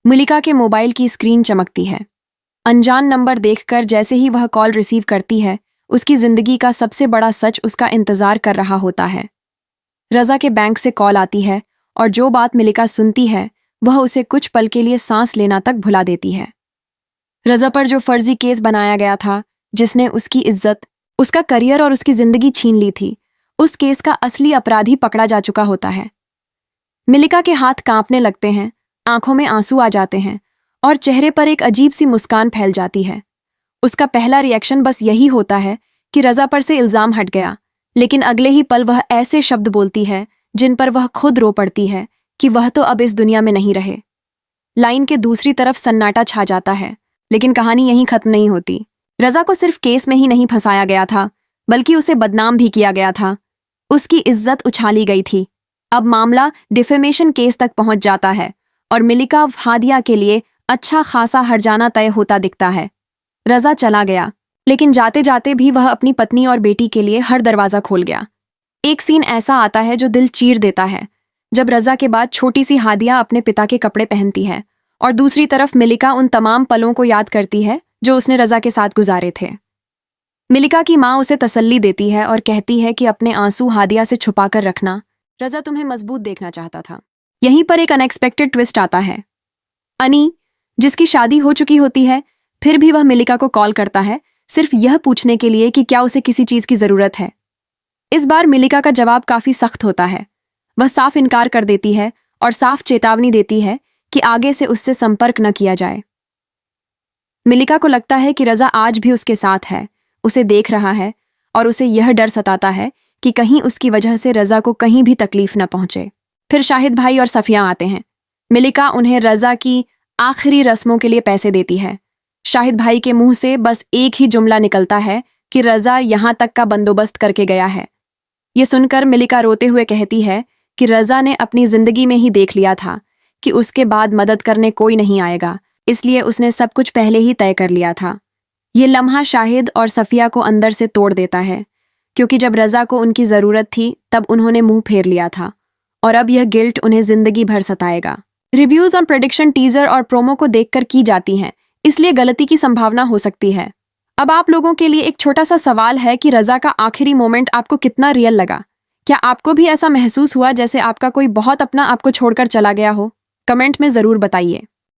मलिका के मोबाइल की स्क्रीन चमकती है। अनजान नंबर देखकर जैसे ही वह कॉल रिसीव करती है, उसकी जिंदगी का सबसे बड़ा सच उसका इंतजार कर रहा होता है। रजा के बैंक से कॉल आती है और जो बात मलिका सुनती है वह उसे कुछ पल के लिए सांस लेना तक भुला देती है। रजा पर जो फर्जी केस बनाया गया था, जिसने उसकी इज्जत, उसका करियर और उसकी जिंदगी छीन ली थी, उस केस का असली अपराधी पकड़ा जा चुका होता है। मलिका के हाथ कांपने लगते हैं, आंखों में आंसू आ जाते हैं और चेहरे पर एक अजीब सी मुस्कान फैल जाती है। उसका पहला रिएक्शन बस यही होता है कि रजा पर से इल्जाम हट गया, लेकिन अगले ही पल वह ऐसे शब्द बोलती है जिन पर वह खुद रो पड़ती है कि वह तो अब इस दुनिया में नहीं रहे। लाइन के दूसरी तरफ सन्नाटा छा जाता है, लेकिन कहानी यहीं खत्म नहीं होती। रजा को सिर्फ केस में ही नहीं फंसाया गया था, बल्कि उसे बदनाम भी किया गया था। उसकी इज्जत उछाली गई थी। अब मामला डिफेमेशन केस तक पहुंच जाता है और मलिका हादिया के लिए अच्छा खासा हर्जाना तय होता दिखता है। रजा चला गया, लेकिन जाते जाते भी वह अपनी पत्नी और बेटी के लिए हर दरवाजा खोल गया। एक सीन ऐसा आता है जो दिल चीर देता है, जब रजा के बाद छोटी सी हादिया अपने पिता के कपड़े पहनती है और दूसरी तरफ मलिका उन तमाम पलों को याद करती है जो उसने रजा के साथ गुजारे थे। मलिका की माँ उसे तसल्ली देती है और कहती है कि अपने आंसू हादिया से छुपाकर रखना, रजा तुम्हें मजबूत देखना चाहता था। यहीं पर एक अनएक्सपेक्टेड ट्विस्ट आता है। अनी, जिसकी शादी हो चुकी होती है, फिर भी वह मलिका को कॉल करता है सिर्फ यह पूछने के लिए कि क्या उसे किसी चीज की जरूरत है। इस बार मलिका का जवाब काफी सख्त होता है। वह साफ इनकार कर देती है और साफ चेतावनी देती है कि आगे से उससे संपर्क न किया जाए। मलिका को लगता है कि रजा आज भी उसके साथ है, उसे देख रहा है और उसे यह डर सताता है कि कहीं उसकी वजह से रजा को कहीं भी तकलीफ न पहुंचे। फिर शाहिद भाई और सफिया आते हैं। मलिका उन्हें रजा की आखिरी रस्मों के लिए पैसे देती है। शाहिद भाई के मुंह से बस एक ही जुमला निकलता है कि रजा यहां तक का बंदोबस्त करके गया है। ये सुनकर मलिका रोते हुए कहती है कि रजा ने अपनी जिंदगी में ही देख लिया था कि उसके बाद मदद करने कोई नहीं आएगा, इसलिए उसने सब कुछ पहले ही तय कर लिया था। ये लम्हा शाहिद और सफिया को अंदर से तोड़ देता है, क्योंकि जब रजा को उनकी जरूरत थी तब उन्होंने मुंह फेर लिया था और अब यह गिल्ट उन्हें जिंदगी भर सताएगा। रिव्यूज और प्रेडिक्शन टीजर और प्रोमो को देखकर की जाती हैं, इसलिए गलती की संभावना हो सकती है। अब आप लोगों के लिए एक छोटा सा सवाल है कि रजा का आखिरी मोमेंट आपको कितना रियल लगा? क्या आपको भी ऐसा महसूस हुआ जैसे आपका कोई बहुत अपना आपको छोड़कर चला गया हो? कमेंट में जरूर बताइए।